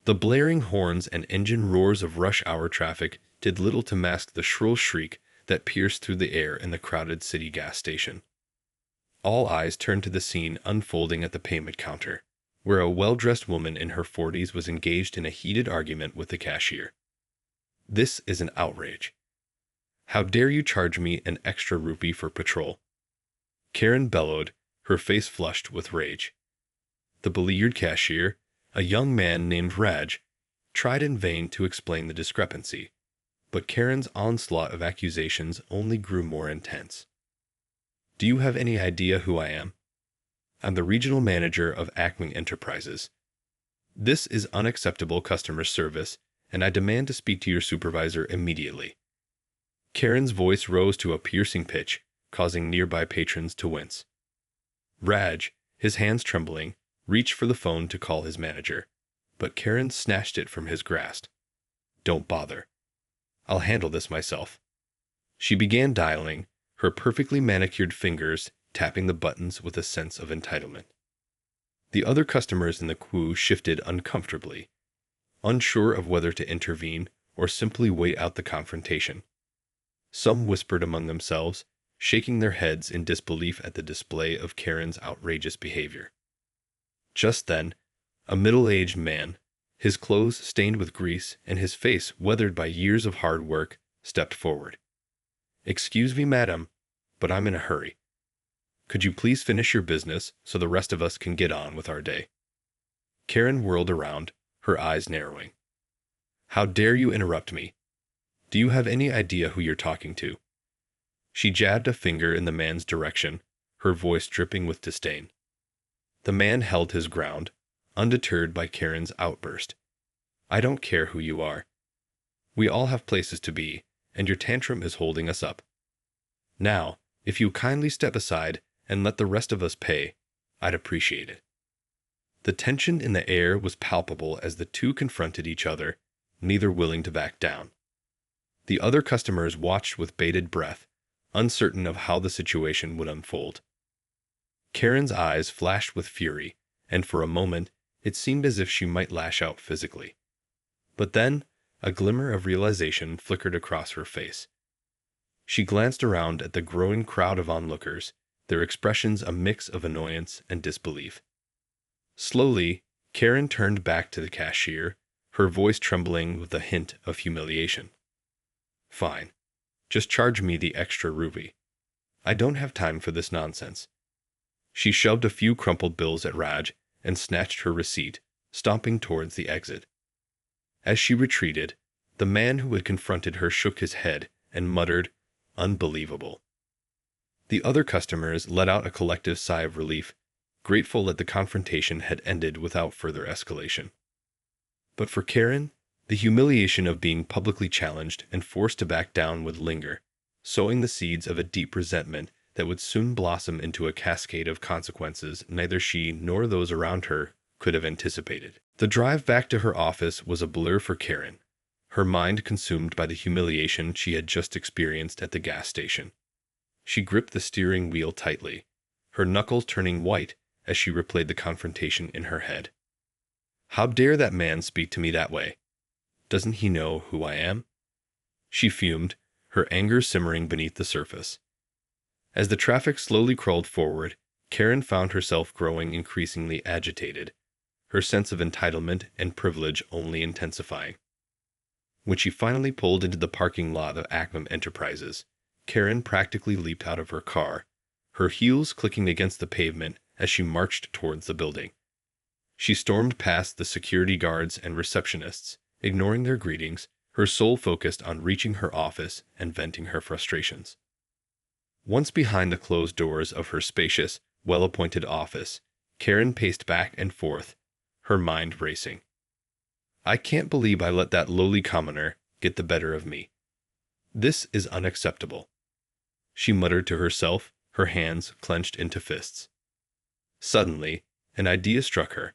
The blaring horns and engine roars of rush-hour traffic did little to mask the shrill shriek that pierced through the air in the crowded city gas station. All eyes turned to the scene unfolding at the payment counter, where a well-dressed woman in her 40s was engaged in a heated argument with the cashier. "This is an outrage. How dare you charge me an extra rupee for patrol?" Karen bellowed, her face flushed with rage. The beleaguered cashier, a young man named Raj, tried in vain to explain the discrepancy, but Karen's onslaught of accusations only grew more intense. "Do you have any idea who I am? I'm the regional manager of Acme Enterprises. This is unacceptable customer service, and I demand to speak to your supervisor immediately." Karen's voice rose to a piercing pitch, causing nearby patrons to wince. Raj, his hands trembling, reached for the phone to call his manager, but Karen snatched it from his grasp. "Don't bother. I'll handle this myself." She began dialing, her perfectly manicured fingers tapping the buttons with a sense of entitlement. The other customers in the queue shifted uncomfortably, unsure of whether to intervene or simply wait out the confrontation. Some whispered among themselves, shaking their heads in disbelief at the display of Karen's outrageous behavior. Just then, a middle-aged man, his clothes stained with grease and his face weathered by years of hard work, stepped forward. "Excuse me, madam, but I'm in a hurry. Could you please finish your business so the rest of us can get on with our day?" Karen whirled around, her eyes narrowing. "How dare you interrupt me? Do you have any idea who you're talking to?" She jabbed a finger in the man's direction, her voice dripping with disdain. The man held his ground, undeterred by Karen's outburst. "I don't care who you are. We all have places to be, and your tantrum is holding us up. Now, if you kindly step aside and let the rest of us pay, I'd appreciate it." The tension in the air was palpable as the two confronted each other, neither willing to back down. The other customers watched with bated breath, uncertain of how the situation would unfold. Karen's eyes flashed with fury, and for a moment it seemed as if she might lash out physically. But then, a glimmer of realization flickered across her face. She glanced around at the growing crowd of onlookers, their expressions a mix of annoyance and disbelief. Slowly, Karen turned back to the cashier, her voice trembling with a hint of humiliation. "Fine. Just charge me the extra rupee. I don't have time for this nonsense." She shoved a few crumpled bills at Raj and snatched her receipt, stomping towards the exit. As she retreated, the man who had confronted her shook his head and muttered, "Unbelievable." The other customers let out a collective sigh of relief, grateful that the confrontation had ended without further escalation. But for Karen, the humiliation of being publicly challenged and forced to back down would linger, sowing the seeds of a deep resentment that would soon blossom into a cascade of consequences neither she nor those around her could have anticipated. The drive back to her office was a blur for Karen, her mind consumed by the humiliation she had just experienced at the gas station. She gripped the steering wheel tightly, her knuckles turning white as she replayed the confrontation in her head. "How dare that man speak to me that way? Doesn't he know who I am?" She fumed, her anger simmering beneath the surface. As the traffic slowly crawled forward, Karen found herself growing increasingly agitated, her sense of entitlement and privilege only intensifying. When she finally pulled into the parking lot of Acme Enterprises, Karen practically leaped out of her car, her heels clicking against the pavement as she marched towards the building. She stormed past the security guards and receptionists, ignoring their greetings, her soul focused on reaching her office and venting her frustrations. Once behind the closed doors of her spacious, well-appointed office, Karen paced back and forth, her mind racing. "I can't believe I let that lowly commoner get the better of me. This is unacceptable," she muttered to herself, her hands clenched into fists. Suddenly, an idea struck her.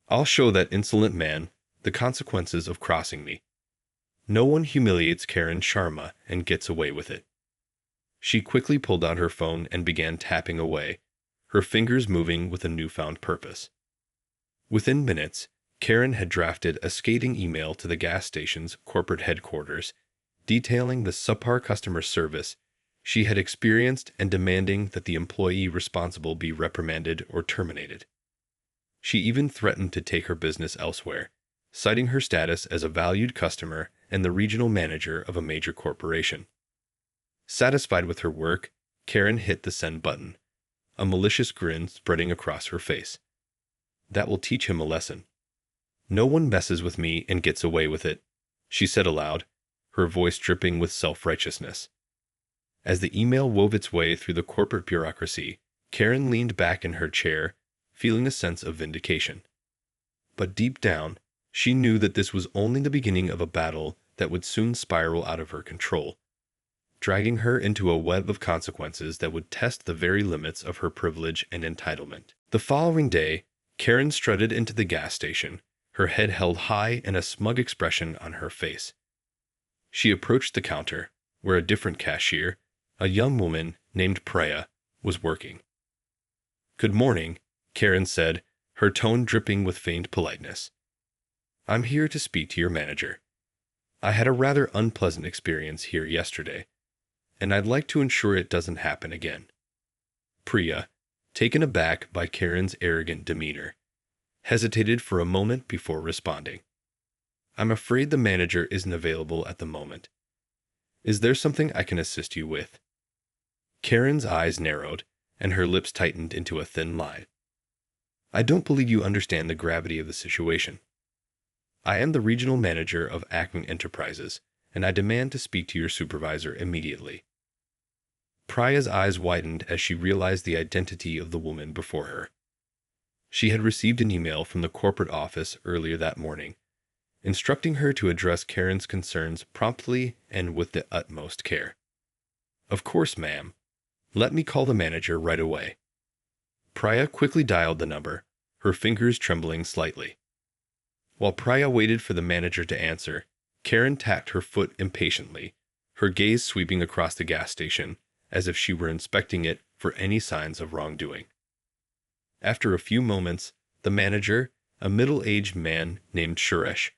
"I'll show that insolent man the consequences of crossing me. No one humiliates Karen Sharma and gets away with it." She quickly pulled out her phone and began tapping away, her fingers moving with a newfound purpose. Within minutes, Karen had drafted a scathing email to the gas station's corporate headquarters, detailing the subpar customer service she had experienced and demanding that the employee responsible be reprimanded or terminated. She even threatened to take her business elsewhere, citing her status as a valued customer and the regional manager of a major corporation. Satisfied with her work, Karen hit the send button, a malicious grin spreading across her face. That will teach him a lesson. No one messes with me and gets away with it, she said aloud, her voice dripping with self-righteousness. As the email wove its way through the corporate bureaucracy, Karen leaned back in her chair, feeling a sense of vindication. But deep down, she knew that this was only the beginning of a battle that would soon spiral out of her control, dragging her into a web of consequences that would test the very limits of her privilege and entitlement. The following day, Karen strutted into the gas station, her head held high and a smug expression on her face. She approached the counter, where a different cashier, a young woman named Priya, was working. "Good morning," Karen said, her tone dripping with feigned politeness. "I'm here to speak to your manager. I had a rather unpleasant experience here yesterday, and I'd like to ensure it doesn't happen again." Priya, taken aback by Karen's arrogant demeanor, hesitated for a moment before responding. "I'm afraid the manager isn't available at the moment. Is there something I can assist you with?" Karen's eyes narrowed, and her lips tightened into a thin line. "I don't believe you understand the gravity of the situation. I am the regional manager of Acme Enterprises, and I demand to speak to your supervisor immediately." Priya's eyes widened as she realized the identity of the woman before her. She had received an email from the corporate office earlier that morning, instructing her to address Karen's concerns promptly and with the utmost care. "Of course, ma'am. Let me call the manager right away." Priya quickly dialed the number, her fingers trembling slightly. While Priya waited for the manager to answer, Karen tapped her foot impatiently, her gaze sweeping across the gas station as if she were inspecting it for any signs of wrongdoing. After a few moments, the manager, a middle-aged man named Suresh,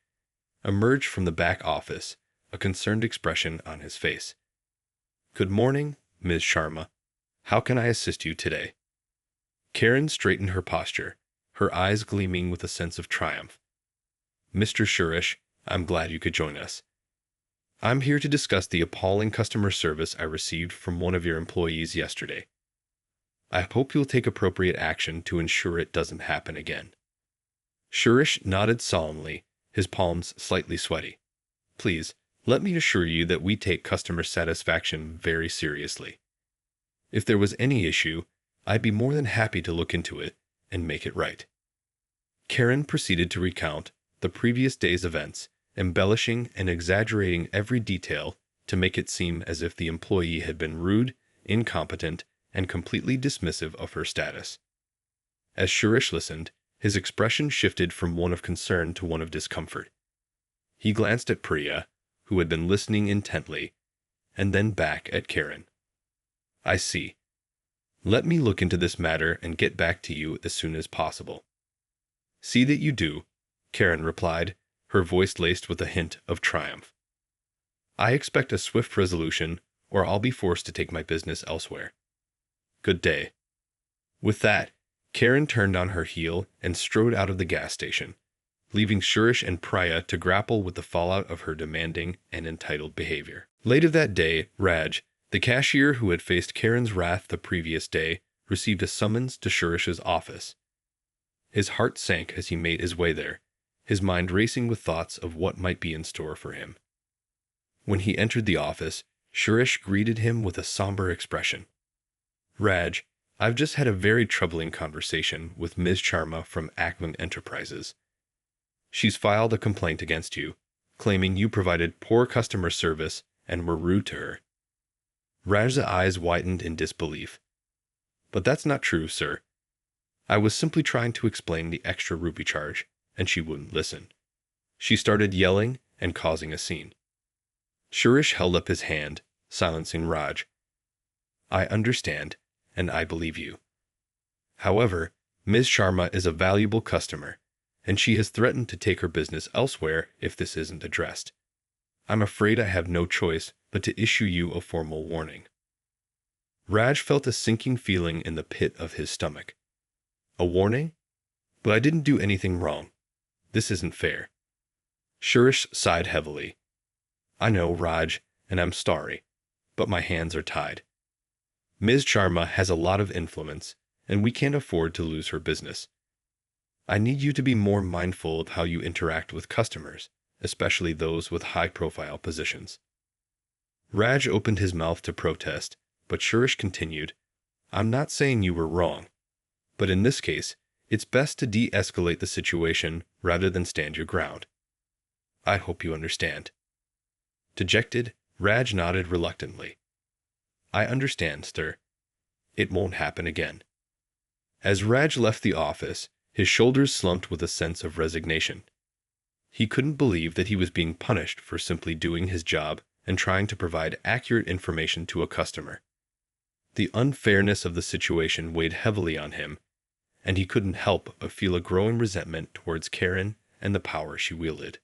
emerged from the back office, a concerned expression on his face. "Good morning, Ms. Sharma. How can I assist you today?" Karen straightened her posture, her eyes gleaming with a sense of triumph. "Mr. Suresh, I'm glad you could join us. I'm here to discuss the appalling customer service I received from one of your employees yesterday. I hope you'll take appropriate action to ensure it doesn't happen again." Suresh nodded solemnly, his palms slightly sweaty. "Please, let me assure you that we take customer satisfaction very seriously. If there was any issue, I'd be more than happy to look into it and make it right." Karen proceeded to recount the previous day's events, embellishing and exaggerating every detail to make it seem as if the employee had been rude, incompetent, and completely dismissive of her status. As Suresh listened, his expression shifted from one of concern to one of discomfort. He glanced at Priya, who had been listening intently, and then back at Karen. "I see. Let me look into this matter and get back to you as soon as possible." "See that you do," Karen replied, her voice laced with a hint of triumph. "I expect a swift resolution, or I'll be forced to take my business elsewhere. Good day." With that, Karen turned on her heel and strode out of the gas station, leaving Suresh and Priya to grapple with the fallout of her demanding and entitled behavior. Later that day, Raj, the cashier who had faced Karen's wrath the previous day, received a summons to Suresh's office. His heart sank as he made his way there, his mind racing with thoughts of what might be in store for him. When he entered the office, Suresh greeted him with a somber expression. "Raj, I've just had a very troubling conversation with Ms. Sharma from Acme Enterprises. She's filed a complaint against you, claiming you provided poor customer service and were rude to her." Raj's eyes widened in disbelief. "But that's not true, sir. I was simply trying to explain the extra rupee charge, and she wouldn't listen. She started yelling and causing a scene." Suresh held up his hand, silencing Raj. "I understand, and I believe you. However, Ms. Sharma is a valuable customer, and she has threatened to take her business elsewhere if this isn't addressed. I'm afraid I have no choice but to issue you a formal warning." Raj felt a sinking feeling in the pit of his stomach. A warning? But I didn't do anything wrong. This isn't fair. Suresh sighed heavily. "I know, Raj, and I'm sorry, but my hands are tied. Ms. Sharma has a lot of influence, and we can't afford to lose her business. I need you to be more mindful of how you interact with customers, especially those with high-profile positions." Raj opened his mouth to protest, but Suresh continued, "I'm not saying you were wrong, but in this case, it's best to de-escalate the situation rather than stand your ground. I hope you understand." Dejected, Raj nodded reluctantly. "I understand, sir. It won't happen again." As Raj left the office, his shoulders slumped with a sense of resignation. He couldn't believe that he was being punished for simply doing his job and trying to provide accurate information to a customer. The unfairness of the situation weighed heavily on him, and he couldn't help but feel a growing resentment towards Karen and the power she wielded.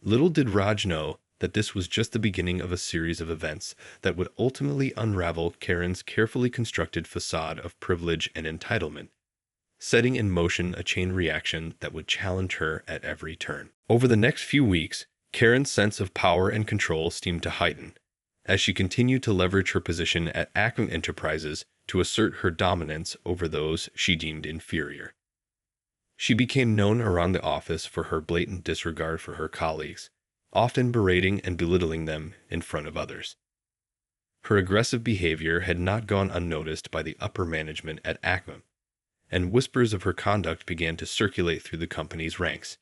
Little did Raj know that this was just the beginning of a series of events that would ultimately unravel Karen's carefully constructed facade of privilege and entitlement, setting in motion a chain reaction that would challenge her at every turn. Over the next few weeks, Karen's sense of power and control seemed to heighten, as she continued to leverage her position at Acme Enterprises to assert her dominance over those she deemed inferior. She became known around the office for her blatant disregard for her colleagues, often berating and belittling them in front of others. Her aggressive behavior had not gone unnoticed by the upper management at Acme, and whispers of her conduct began to circulate through the company's ranks.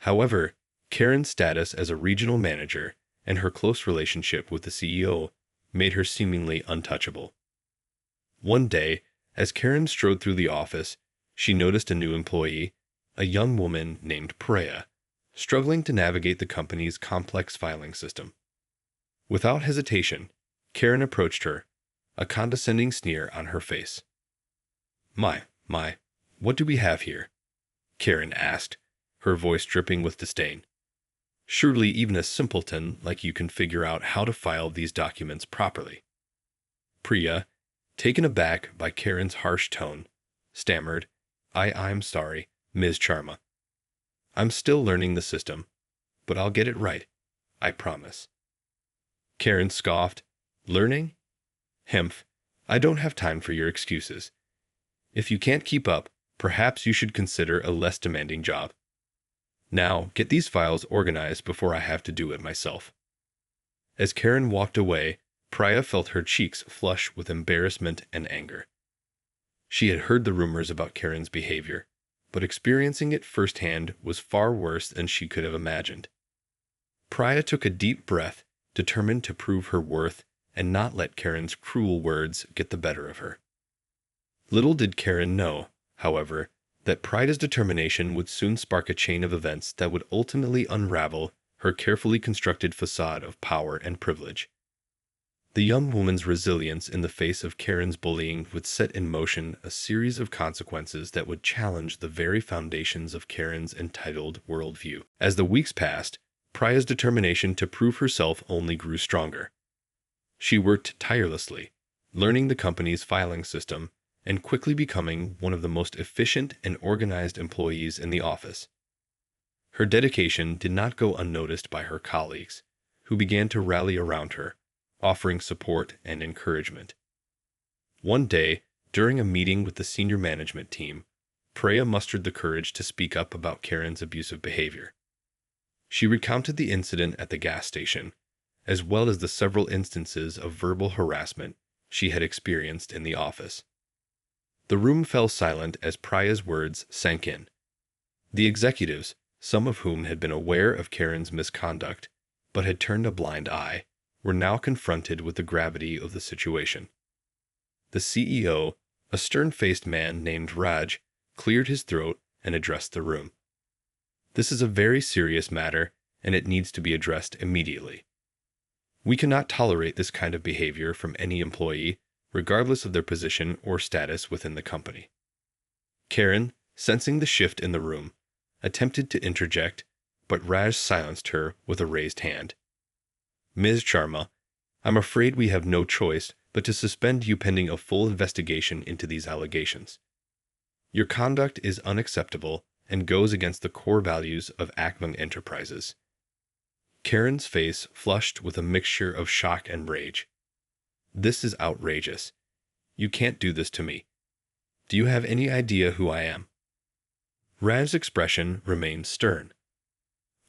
However, Karen's status as a regional manager and her close relationship with the CEO made her seemingly untouchable. One day, as Karen strode through the office, she noticed a new employee, a young woman named Priya, struggling to navigate the company's complex filing system. Without hesitation, Karen approached her, a condescending sneer on her face. My, what do we have here?" Karen asked, her voice dripping with disdain. "Surely even a simpleton like you can figure out how to file these documents properly." Priya, taken aback by Karen's harsh tone, stammered, I'm sorry, Ms. Sharma. I'm still learning the system, but I'll get it right, I promise." Karen scoffed, "Learning? Hemph, I don't have time for your excuses. If you can't keep up, perhaps you should consider a less demanding job. Now, get these files organized before I have to do it myself." As Karen walked away, Priya felt her cheeks flush with embarrassment and anger. She had heard the rumors about Karen's behavior, but experiencing it firsthand was far worse than she could have imagined. Priya took a deep breath, determined to prove her worth and not let Karen's cruel words get the better of her. Little did Karen know, however, that Priya's determination would soon spark a chain of events that would ultimately unravel her carefully constructed facade of power and privilege. The young woman's resilience in the face of Karen's bullying would set in motion a series of consequences that would challenge the very foundations of Karen's entitled worldview. As the weeks passed, Priya's determination to prove herself only grew stronger. She worked tirelessly, learning the company's filing system and quickly becoming one of the most efficient and organized employees in the office. Her dedication did not go unnoticed by her colleagues, who began to rally around her, offering support and encouragement. One day, during a meeting with the senior management team, Priya mustered the courage to speak up about Karen's abusive behavior. She recounted the incident at the gas station, as well as the several instances of verbal harassment she had experienced in the office. The room fell silent as Priya's words sank in. The executives, some of whom had been aware of Karen's misconduct, but had turned a blind eye, were now confronted with the gravity of the situation. The CEO, a stern-faced man named Raj, cleared his throat and addressed the room. "This is a very serious matter, and it needs to be addressed immediately. We cannot tolerate this kind of behavior from any employee, regardless of their position or status within the company." Karen, sensing the shift in the room, attempted to interject, but Raj silenced her with a raised hand. Ms. Sharma, I'm afraid we have no choice but to suspend you pending a full investigation into these allegations. Your conduct is unacceptable and goes against the core values of Acmung Enterprises. Karen's face flushed with a mixture of shock and rage. This is outrageous. You can't do this to me. Do you have any idea who I am? Raj's expression remained stern.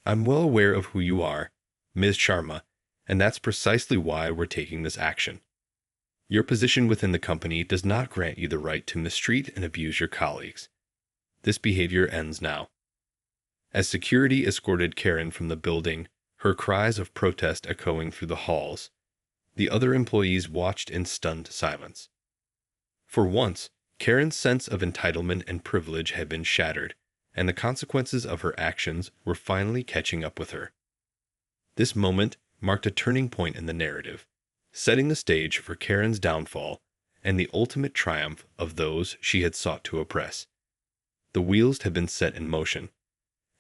I'm well aware of who you are, Ms. Sharma, and that's precisely why we're taking this action. Your position within the company does not grant you the right to mistreat and abuse your colleagues. This behavior ends now. As security escorted Karen from the building, her cries of protest echoing through the halls, the other employees watched in stunned silence. For once, Karen's sense of entitlement and privilege had been shattered, and the consequences of her actions were finally catching up with her. This moment marked a turning point in the narrative, setting the stage for Karen's downfall and the ultimate triumph of those she had sought to oppress. The wheels had been set in motion,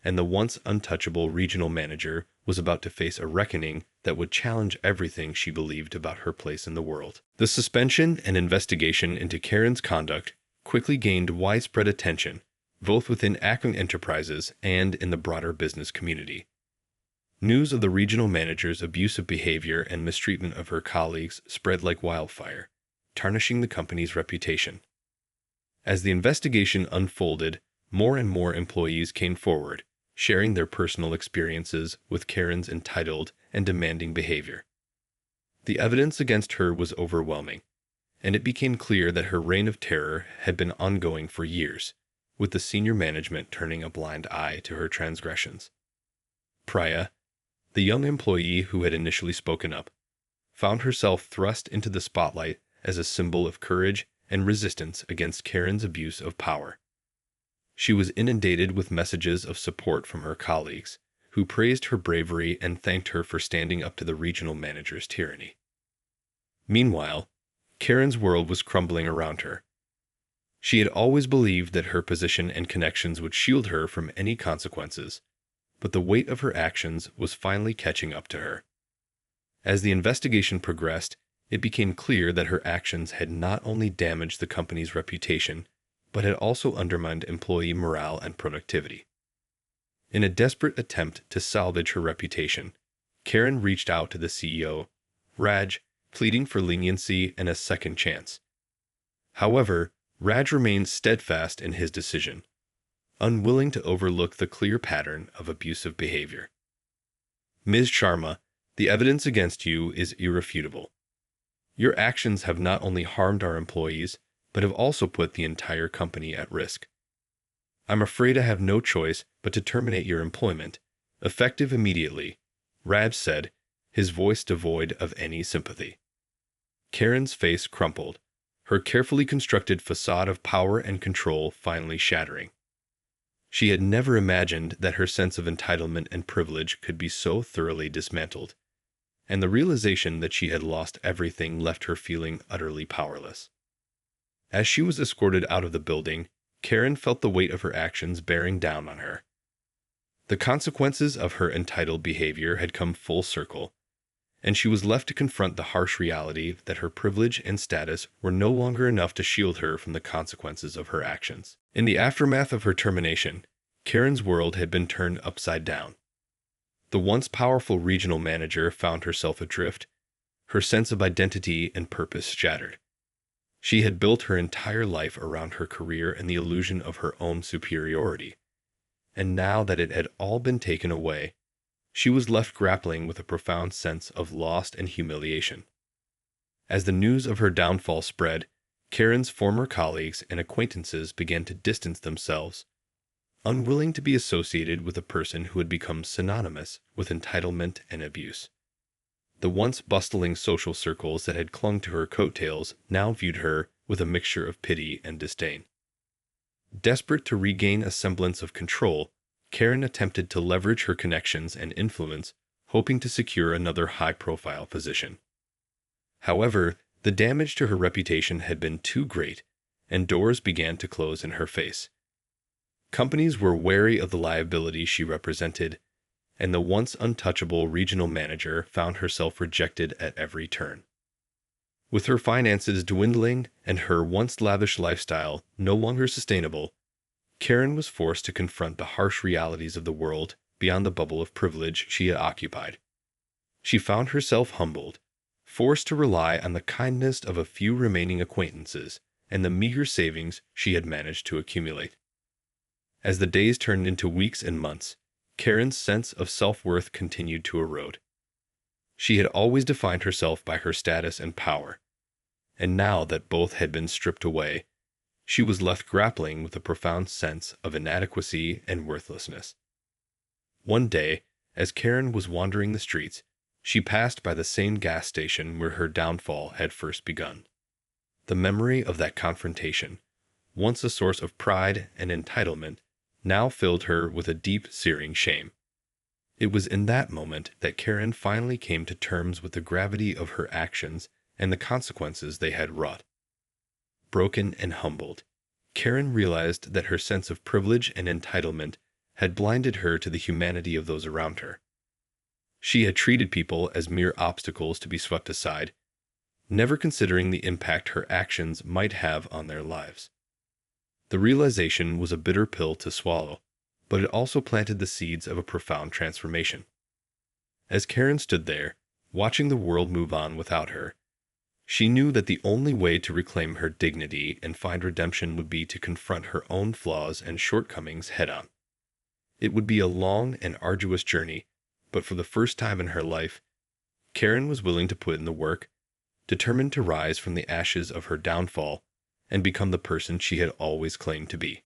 and the once untouchable regional manager was about to face a reckoning that would challenge everything she believed about her place in the world. The suspension and investigation into Karen's conduct quickly gained widespread attention, both within Acmung Enterprises and in the broader business community. News of the regional manager's abusive behavior and mistreatment of her colleagues spread like wildfire, tarnishing the company's reputation. As the investigation unfolded, more and more employees came forward, sharing their personal experiences with Karen's entitled and demanding behavior. The evidence against her was overwhelming, and it became clear that her reign of terror had been ongoing for years, with the senior management turning a blind eye to her transgressions. Priya, the young employee who had initially spoken up, found herself thrust into the spotlight as a symbol of courage and resistance against Karen's abuse of power. She was inundated with messages of support from her colleagues, who praised her bravery and thanked her for standing up to the regional manager's tyranny. Meanwhile, Karen's world was crumbling around her. She had always believed that her position and connections would shield her from any consequences, but the weight of her actions was finally catching up to her. As the investigation progressed, it became clear that her actions had not only damaged the company's reputation, but had also undermined employee morale and productivity. In a desperate attempt to salvage her reputation, Karen reached out to the CEO, Raj, pleading for leniency and a second chance. However, Raj remained steadfast in his decision, unwilling to overlook the clear pattern of abusive behavior. Ms. Sharma, the evidence against you is irrefutable. Your actions have not only harmed our employees, but have also put the entire company at risk. I'm afraid I have no choice but to terminate your employment, effective immediately, Raj said, his voice devoid of any sympathy. Karen's face crumpled, her carefully constructed facade of power and control finally shattering. She had never imagined that her sense of entitlement and privilege could be so thoroughly dismantled, and the realization that she had lost everything left her feeling utterly powerless. As she was escorted out of the building, Karen felt the weight of her actions bearing down on her. The consequences of her entitled behavior had come full circle, and she was left to confront the harsh reality that her privilege and status were no longer enough to shield her from the consequences of her actions. In the aftermath of her termination, Karen's world had been turned upside down. The once powerful regional manager found herself adrift, her sense of identity and purpose shattered. She had built her entire life around her career and the illusion of her own superiority, and now that it had all been taken away, she was left grappling with a profound sense of loss and humiliation. As the news of her downfall spread, Karen's former colleagues and acquaintances began to distance themselves, unwilling to be associated with a person who had become synonymous with entitlement and abuse. The once bustling social circles that had clung to her coattails now viewed her with a mixture of pity and disdain. Desperate to regain a semblance of control, Karen attempted to leverage her connections and influence, hoping to secure another high-profile position. However, the damage to her reputation had been too great, and doors began to close in her face. Companies were wary of the liability she represented, and the once untouchable regional manager found herself rejected at every turn. With her finances dwindling and her once lavish lifestyle no longer sustainable, Karen was forced to confront the harsh realities of the world beyond the bubble of privilege she had occupied. She found herself humbled, forced to rely on the kindness of a few remaining acquaintances and the meager savings she had managed to accumulate. As the days turned into weeks and months, Karen's sense of self-worth continued to erode. She had always defined herself by her status and power, and now that both had been stripped away, she was left grappling with a profound sense of inadequacy and worthlessness. One day, as Karen was wandering the streets, she passed by the same gas station where her downfall had first begun. The memory of that confrontation, once a source of pride and entitlement, now filled her with a deep, searing shame. It was in that moment that Karen finally came to terms with the gravity of her actions and the consequences they had wrought. Broken and humbled, Karen realized that her sense of privilege and entitlement had blinded her to the humanity of those around her. She had treated people as mere obstacles to be swept aside, never considering the impact her actions might have on their lives. The realization was a bitter pill to swallow, but it also planted the seeds of a profound transformation. As Karen stood there, watching the world move on without her, she knew that the only way to reclaim her dignity and find redemption would be to confront her own flaws and shortcomings head-on. It would be a long and arduous journey, but for the first time in her life, Karen was willing to put in the work, determined to rise from the ashes of her downfall and become the person she had always claimed to be.